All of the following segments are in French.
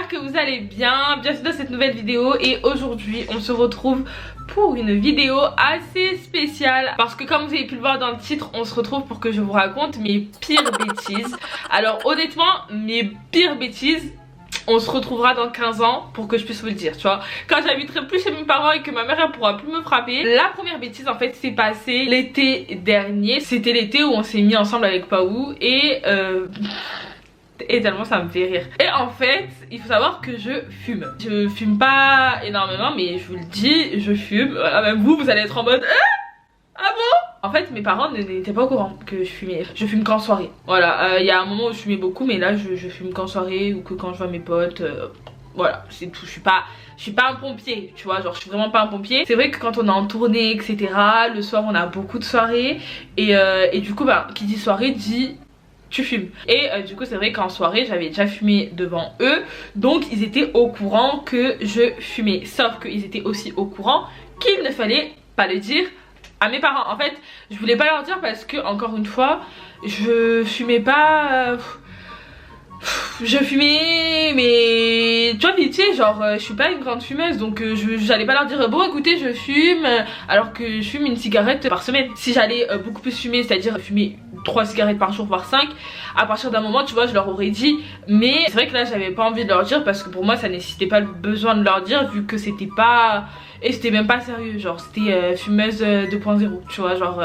j'espère que vous allez bien. Bienvenue dans cette nouvelle vidéo et aujourd'hui on se retrouve pour une vidéo assez spéciale parce que comme vous avez pu le voir dans le titre, on se retrouve pour que je vous raconte mes pires bêtises. Alors honnêtement, mes pires bêtises, on se retrouvera dans 15 ans pour que je puisse vous le dire, tu vois. Quand j'habiterai plus chez mes parents et que ma mère elle pourra plus me frapper. La première bêtise en fait s'est passée l'été dernier. C'était l'été où on s'est mis ensemble avec Paou et tellement ça me fait rire. Et en fait il faut savoir que je fume. Je fume pas énormément mais je vous le dis, je fume. Voilà, même vous allez être en mode ah bon? En fait mes parents n'étaient pas au courant que je fumais. Je fume qu'en soirée. Voilà, il y a un moment où je fumais beaucoup mais là je fume qu'en soirée ou que quand je vois mes potes. Voilà, c'est tout. Je suis pas un pompier, tu vois, genre je suis vraiment pas un pompier. C'est vrai que quand on est en tournée etc, le soir on a beaucoup de soirées et du coup bah qui dit soirée dit tu fumes. Et du coup c'est vrai qu'en soirée j'avais déjà fumé devant eux, donc ils étaient au courant que je fumais. Sauf qu'ils étaient aussi au courant qu'il ne fallait pas le dire à mes parents. En fait je voulais pas leur dire parce que encore une fois je fumais pas je fumais mais tu vois vite fait, genre je suis pas une grande fumeuse donc j'allais pas leur dire bon écoutez je fume alors que je fume une cigarette par semaine. Si j'allais beaucoup plus fumer, c'est à dire fumer 3 cigarettes par jour voire 5, à partir d'un moment tu vois je leur aurais dit. Mais c'est vrai que là j'avais pas envie de leur dire parce que pour moi ça nécessitait pas le besoin de leur dire vu que c'était pas, et c'était même pas sérieux, genre c'était fumeuse 2.0 tu vois, genre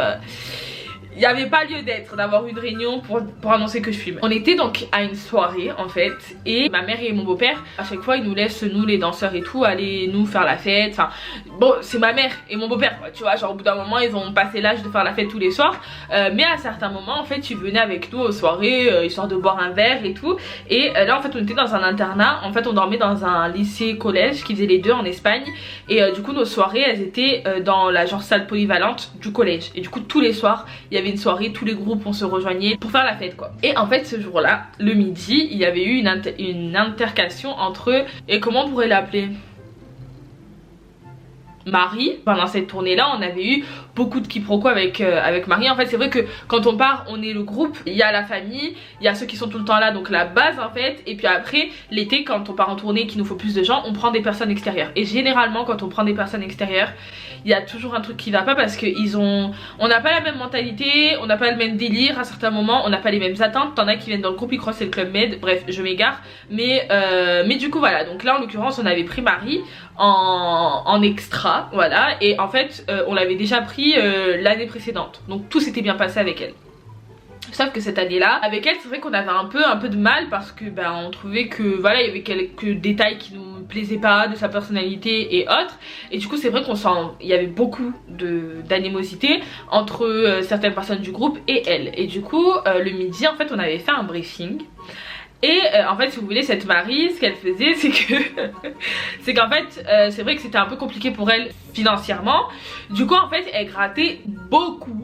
il n'y avait pas lieu d'être, d'avoir une réunion pour annoncer que je fume. On était donc à une soirée en fait et ma mère et mon beau-père à chaque fois ils nous laissent, nous les danseurs et tout, aller nous faire la fête. Enfin bon c'est ma mère et mon beau-père tu vois, genre au bout d'un moment ils ont passé l'âge de faire la fête tous les soirs mais à certains moments en fait ils venaient avec nous aux soirées histoire de boire un verre et tout. Et là en fait on était dans un internat, en fait on dormait dans un lycée collège qui faisait les deux en Espagne et du coup nos soirées elles étaient dans la genre salle polyvalente du collège et du coup tous les soirs il y avait une soirée, tous les groupes on se rejoignait pour faire la fête quoi. Et en fait ce jour là, le midi, il y avait eu une altercation entre eux et comment on pourrait l'appeler, Marie. Pendant cette tournée là on avait eu beaucoup de quiproquos avec Marie. En fait c'est vrai que quand on part on est le groupe, il y a la famille, il y a ceux qui sont tout le temps là donc la base en fait, et puis après l'été quand on part en tournée et qu'il nous faut plus de gens on prend des personnes extérieures. Et généralement quand on prend des personnes extérieures il y a toujours un truc qui va pas parce que on n'a pas la même mentalité, on n'a pas le même délire à certains moments, on n'a pas les mêmes attentes. T'en as qui viennent dans le groupe, ils croient que c'est le Club Med, bref je m'égare. Mais du coup voilà, donc là en l'occurrence on avait pris Marie en extra, voilà. Et en fait on l'avait déjà pris l'année précédente, donc tout s'était bien passé avec elle. Sauf que cette année là avec elle c'est vrai qu'on avait un peu de mal parce que ben on trouvait que voilà il y avait quelques détails qui nous plaisaient pas de sa personnalité et autres. Et du coup c'est vrai il y avait beaucoup d'animosité entre certaines personnes du groupe et elle. Et du coup le midi en fait on avait fait un briefing. Et en fait si vous voulez cette Marie ce qu'elle faisait c'est que c'est qu'en fait c'est vrai que c'était un peu compliqué pour elle financièrement. Du coup en fait elle grattait beaucoup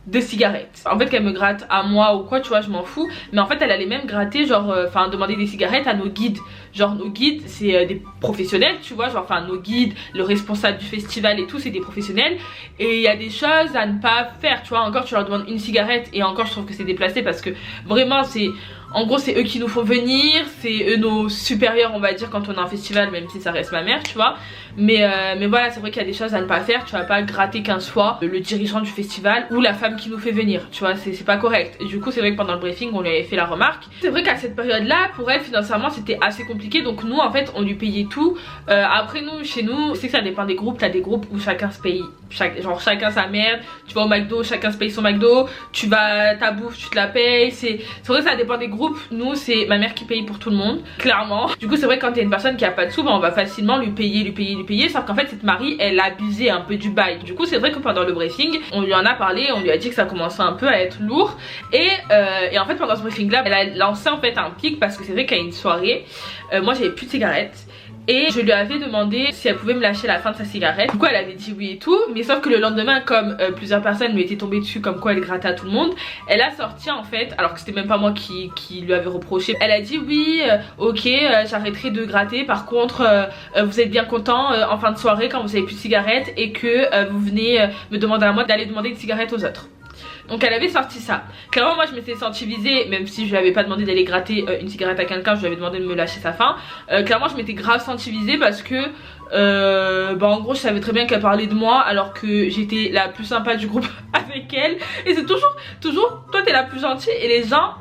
de cigarettes. En fait qu'elle me gratte à moi ou quoi tu vois je m'en fous, mais en fait elle allait même gratter genre enfin demander des cigarettes à nos guides. Genre nos guides c'est des professionnels tu vois, genre enfin nos guides, le responsable du festival et tout c'est des professionnels et il y a des choses à ne pas faire tu vois. Encore tu leur demandes une cigarette et encore je trouve que c'est déplacé parce que vraiment c'est en gros c'est eux qui nous font venir, c'est eux nos supérieurs on va dire quand on est en festival, même si ça reste ma mère tu vois. Mais voilà c'est vrai qu'il y a des choses à ne pas faire, tu vas pas gratter 15 fois le dirigeant du festival ou la femme qui nous fait venir tu vois, c'est pas correct. Et du coup c'est vrai que pendant le briefing on lui avait fait la remarque. C'est vrai qu'à cette période là pour elle financièrement c'était assez compliqué donc nous en fait on lui payait tout. Après nous chez nous c'est que ça dépend des groupes, t'as des groupes où chacun se paye genre chacun sa merde, tu vas au McDo chacun se paye son McDo, tu vas ta bouffe tu te la payes, c'est vrai que ça dépend des groupes. Nous c'est ma mère qui paye pour tout le monde clairement. Du coup c'est vrai que quand il y a une personne qui a pas de sous bah, on va facilement lui payer sauf qu'en fait cette Marie elle abusait un peu du bail. Du coup c'est vrai que pendant le briefing on lui en a parlé, on lui a dit que ça commençait un peu à être lourd et en fait pendant ce briefing là elle a lancé en fait un pic parce que c'est vrai qu'à une soirée moi j'avais plus de cigarettes et je lui avais demandé si elle pouvait me lâcher la fin de sa cigarette. Du coup elle avait dit oui et tout, mais sauf que le lendemain comme plusieurs personnes lui étaient tombées dessus comme quoi elle grattait à tout le monde, elle a sorti en fait, alors que c'était même pas moi qui lui avait reproché, elle a dit oui ok j'arrêterai de gratter, par contre vous êtes bien content en fin de soirée quand vous avez plus de cigarettes et que vous venez me demander à moi d'aller demander une cigarette aux autres. Donc elle avait sorti ça. Clairement moi je m'étais sentie visée, même si je lui avais pas demandé d'aller gratter une cigarette à quelqu'un, je lui avais demandé de me lâcher sa faim. Clairement je m'étais grave sentie visée parce que bah en gros je savais très bien qu'elle parlait de moi alors que j'étais la plus sympa du groupe avec elle. Et c'est toujours toi t'es la plus gentille et les gens.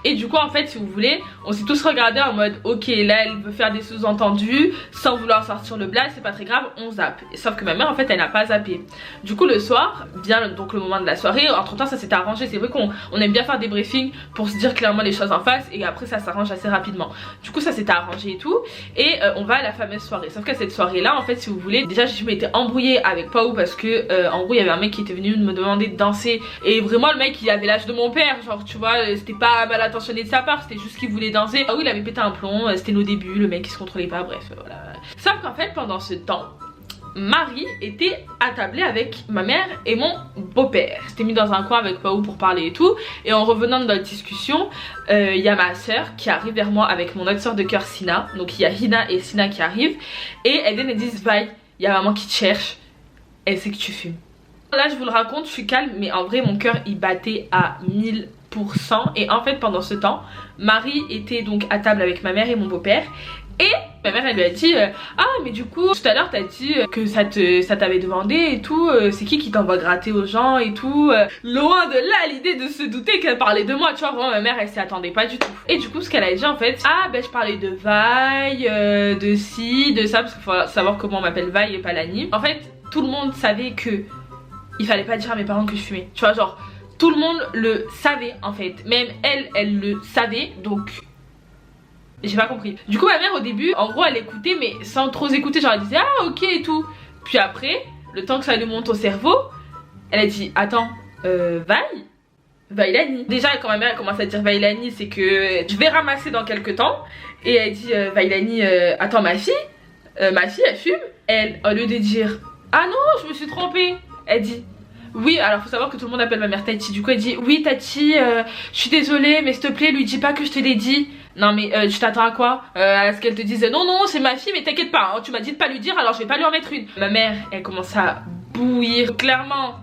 Et du coup en fait si vous voulez on s'est tous regardés en mode ok là elle veut faire des sous-entendus sans vouloir sortir le blague, c'est pas très grave, on zappe. Sauf que ma mère en fait elle n'a pas zappé. Du coup le soir vient donc le moment de la soirée, entre temps ça s'était arrangé, c'est vrai qu'on aime bien faire des briefings pour se dire clairement les choses en face et après ça s'arrange assez rapidement. Du coup ça s'était arrangé et tout et on va à la fameuse soirée. Sauf qu'à cette soirée là en fait si vous voulez, déjà je m'étais embrouillée avec Pao parce que en gros il y avait un mec qui était venu me demander de danser et vraiment le mec il avait l'âge de mon père, genre tu vois c'était pas mal intentionné de sa part, c'était juste qu'il voulait danser. Ah oui il avait pété un plomb, c'était nos débuts, le mec il se contrôlait pas, bref voilà. Sauf qu'en fait pendant ce temps Marie était attablée avec ma mère et mon beau-père. C'était mis dans un coin avec Pao pour parler et tout. Et en revenant de notre discussion, il y a ma soeur qui arrive vers moi avec mon autre soeur de cœur Sina. Donc il y a Hina et Sina qui arrivent. Et elles viennent et disent Vaille, il y a maman qui te cherche, elle sait que tu fumes. Là je vous le raconte, je suis calme mais en vrai mon cœur il battait à 1000%. Et en fait pendant ce temps, Marie était donc à table avec ma mère et mon beau-père. Et ma mère elle lui a dit ah mais du coup tout à l'heure t'as dit que ça t'avait demandé et tout, c'est qui t'envoie gratter aux gens et tout. Loin de là l'idée de se douter qu'elle parlait de moi, tu vois, vraiment ma mère elle s'y attendait pas du tout. Et du coup ce qu'elle a dit en fait, ah ben je parlais de Vaille, de ci, de ça, parce qu'il faut savoir comment on m'appelle Vaille et pas Lani. En fait tout le monde savait que il fallait pas dire à mes parents que je fumais, tu vois, genre tout le monde le savait en fait, même elle le savait, donc j'ai pas compris. Du coup ma mère au début en gros elle écoutait mais sans trop écouter, genre elle disait ah ok et tout. Puis après le temps que ça lui monte au cerveau, elle a dit attends Vailani. Déjà quand ma mère commence à dire Vailani c'est que je vais ramasser dans quelques temps. Et elle dit Vailani attends ma fille elle fume. Elle au lieu de dire ah non je me suis trompée, elle dit oui, alors faut savoir que tout le monde appelle ma mère Tati. Du coup elle dit oui Tati je suis désolée mais s'il te plaît lui dis pas que je te l'ai dit. Non mais tu t'attends à quoi, à ce qu'elle te dise non non c'est ma fille mais t'inquiète pas hein, tu m'as dit de pas lui dire alors je vais pas lui en mettre une. Ma mère elle commence à bouillir, clairement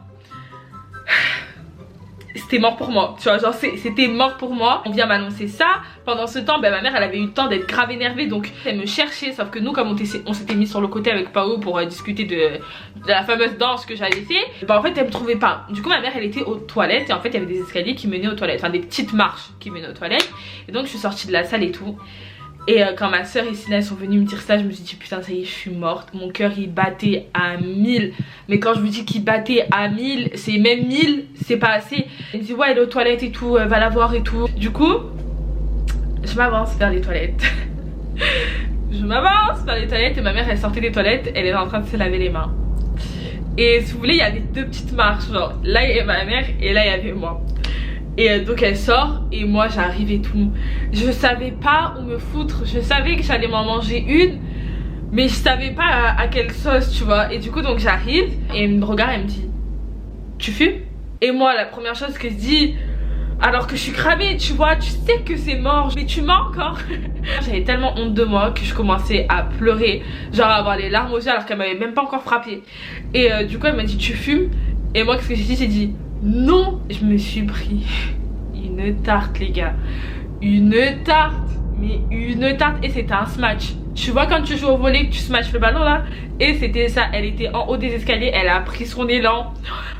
c'était mort pour moi, tu vois, genre c'était mort pour moi. On vient m'annoncer ça. Pendant ce temps ma mère elle avait eu le temps d'être grave énervée donc elle me cherchait, sauf que nous comme on s'était mis sur le côté avec Pao pour discuter de la fameuse danse que j'avais fait, en fait elle me trouvait pas. Du coup ma mère elle était aux toilettes et en fait il y avait des escaliers qui menaient aux toilettes, enfin des petites marches qui menaient aux toilettes. Et donc je suis sortie de la salle et tout. Et quand ma soeur et Sina sont venues me dire ça, je me suis dit putain ça y est je suis morte. Mon cœur il battait à 1000. Mais quand je vous dis qu'il battait à 1000, c'est même 1000, c'est pas assez. Elle me dit ouais elle est aux toilettes et tout, va la voir et tout. Du coup je m'avance vers les toilettes. Je m'avance vers les toilettes et ma mère elle sortait des toilettes, elle est en train de se laver les mains. Et si vous voulez il y avait deux petites marches, genre là il y avait ma mère et là il y avait moi. Et donc elle sort et moi j'arrive et tout. Je savais pas où me foutre, je savais que j'allais m'en manger une, mais je savais pas à quelle sauce tu vois. Et du coup donc j'arrive et elle me regarde et elle me dit tu fumes? Et moi la première chose que je dis, alors que je suis cramée tu vois, tu sais que c'est mort mais tu mens encore. J'avais tellement honte de moi que je commençais à pleurer, genre à avoir les larmes aux yeux alors qu'elle m'avait même pas encore frappée. Et du coup elle m'a dit tu fumes? Et moi qu'est-ce que j'ai dit non. Je me suis pris une tarte les gars, une tarte, mais une tarte. Et c'était un smash. Tu vois quand tu joues au volley que tu smashes le ballon là, et c'était ça. Elle était en haut des escaliers, elle a pris son élan,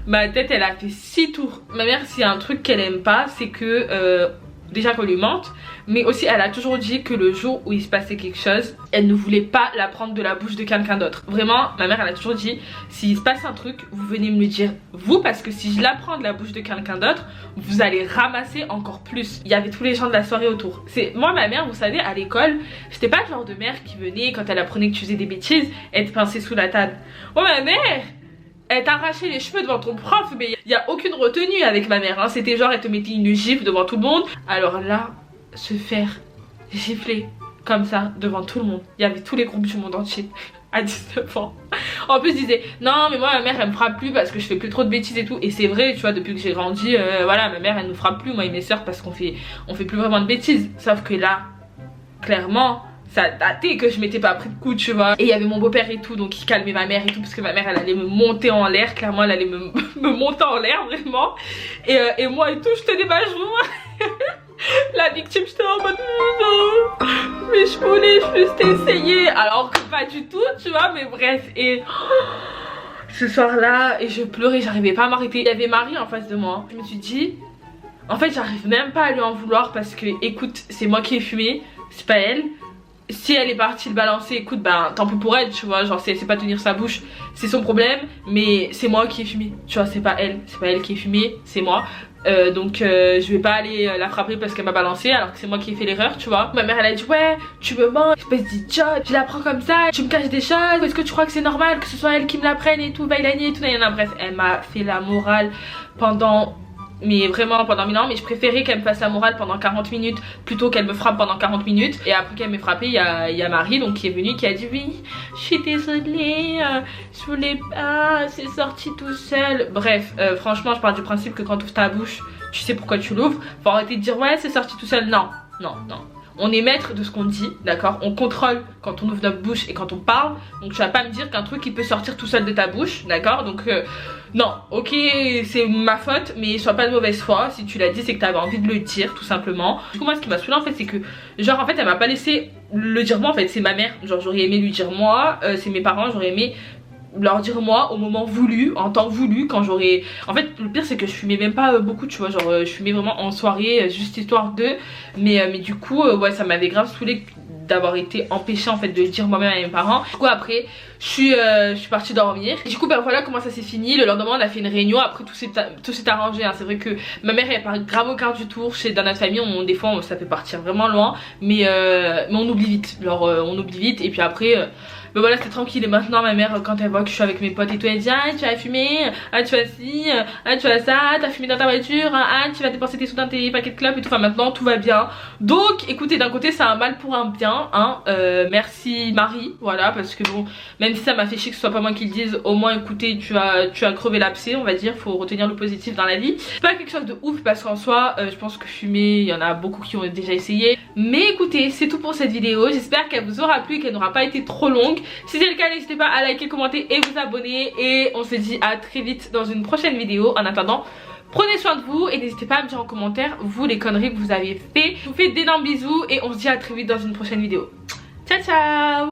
ma tête elle a fait 6 tours. Ma mère s'il y a un truc qu'elle aime pas c'est que déjà qu'on lui mente, mais aussi elle a toujours dit que le jour où il se passait quelque chose elle ne voulait pas l'apprendre de la bouche de quelqu'un d'autre. Vraiment ma mère elle a toujours dit s'il se passe un truc vous venez me le dire vous, parce que si je l'apprends de la bouche de quelqu'un d'autre vous allez ramasser encore plus. Il y avait tous les gens de la soirée autour. C'est moi ma mère vous savez à l'école j'étais pas le genre de mère qui venait quand elle apprenait que tu faisais des bêtises et te pinçait sous la table. Oh ma mère elle t'arrachait les cheveux devant ton prof, mais il n'y a aucune retenue avec ma mère hein. C'était genre elle te mettait une gifle devant tout le monde. Alors là se faire gifler comme ça devant tout le monde, il y avait tous les groupes du monde entier à 19 ans. En plus je disais non mais moi ma mère elle me frappe plus parce que je fais plus trop de bêtises et tout. Et c'est vrai tu vois depuis que j'ai grandi voilà ma mère elle nous frappe plus moi et mes soeurs parce qu'on fait plus vraiment de bêtises. Sauf que là clairement ça datait que je m'étais pas pris de coup, tu vois. Et il y avait mon beau-père et tout, donc il calmait ma mère et tout, parce que ma mère elle allait me monter en l'air, clairement elle allait me monter en l'air vraiment. Et moi et tout, je tenais ma joue. La victime, j'étais en mode non, mais je voulais juste essayer, alors que pas du tout, tu vois, mais bref. Et ce soir-là, et je pleurais, j'arrivais pas à m'arrêter. Il y avait Marie en face de moi. Je me suis dit, en fait, j'arrive même pas à lui en vouloir parce que, écoute, c'est moi qui ai fumé, c'est pas elle. Si elle est partie le balancer, écoute, ben tant pis pour elle, tu vois, genre c'est pas tenir sa bouche, c'est son problème, mais c'est moi qui ai fumé, tu vois, c'est pas elle qui ai fumé, c'est moi. Donc je vais pas aller la frapper parce qu'elle m'a balancé alors que c'est moi qui ai fait l'erreur, tu vois. Ma mère elle a dit ouais tu me mens, espèce d'idiot, tu la prends comme ça, tu me caches des choses, est-ce que tu crois que c'est normal que ce soit elle qui me la prenne et tout, Bailani et tout, bref, elle m'a fait la morale pendant... mais vraiment pendant 1000 ans, mais je préférais qu'elle me fasse la morale pendant 40 minutes plutôt qu'elle me frappe pendant 40 minutes. Et après qu'elle m'ait frappé, il y a Marie donc qui est venue, qui a dit oui je suis désolée, je voulais pas, c'est sorti tout seul. Bref, franchement je pars du principe que quand tu ouvres ta bouche tu sais pourquoi tu l'ouvres. Faut arrêter de dire ouais c'est sorti tout seul, non. On est maître de ce qu'on dit, d'accord. On contrôle quand on ouvre notre bouche et quand on parle. Donc tu vas pas me dire qu'un truc il peut sortir tout seul de ta bouche, d'accord. Donc non, ok c'est ma faute, mais sois pas de mauvaise foi. Si tu l'as dit c'est que t'avais envie de le dire tout simplement. Du coup moi ce qui m'a saoulé en fait c'est que genre en fait elle m'a pas laissé le dire moi, en fait c'est ma mère. Genre j'aurais aimé lui dire moi, c'est mes parents, j'aurais aimé leur dire moi au moment voulu, en temps voulu, quand j'aurais... En fait le pire c'est que je fumais même pas beaucoup, tu vois, genre je fumais vraiment en soirée, juste histoire d'eux. Mais du coup ouais ça m'avait grave saoulé d'avoir été empêchée en fait de le dire moi-même à mes parents. Du coup après je suis partie dormir. Et du coup ben voilà comment ça s'est fini. Le lendemain on a fait une réunion, après tout s'est arrangé hein. C'est vrai que ma mère elle part grave au quart du tour. Dans notre famille des fois ça peut partir vraiment loin, mais on oublie vite, genre on oublie vite. Et puis après mais voilà c'était tranquille. Et maintenant ma mère quand elle voit que je suis avec mes potes et tout, elle dit ah tu as fumé, ah tu as ci, ah tu as ça, t'as fumé dans ta voiture, ah tu vas dépenser tes sous dans tes paquets de clopes et tout. Enfin maintenant tout va bien. Donc écoutez d'un côté c'est un mal pour un bien hein. Merci Marie, voilà, parce que bon même si ça m'a fait chier que ce soit pas moi qui le dise, au moins écoutez tu as crevé l'abcès on va dire. Faut retenir le positif dans la vie. C'est pas quelque chose de ouf parce qu'en soi je pense que fumer il y en a beaucoup qui ont déjà essayé. Mais écoutez c'est tout pour cette vidéo. J'espère qu'elle vous aura plu et qu'elle n'aura pas été trop longue. Si c'est le cas n'hésitez pas à liker, commenter et vous abonner. Et on se dit à très vite dans une prochaine vidéo. En attendant prenez soin de vous et n'hésitez pas à me dire en commentaire vous les conneries que vous avez fait. Je vous fais d'énormes bisous et on se dit à très vite dans une prochaine vidéo. Ciao ciao.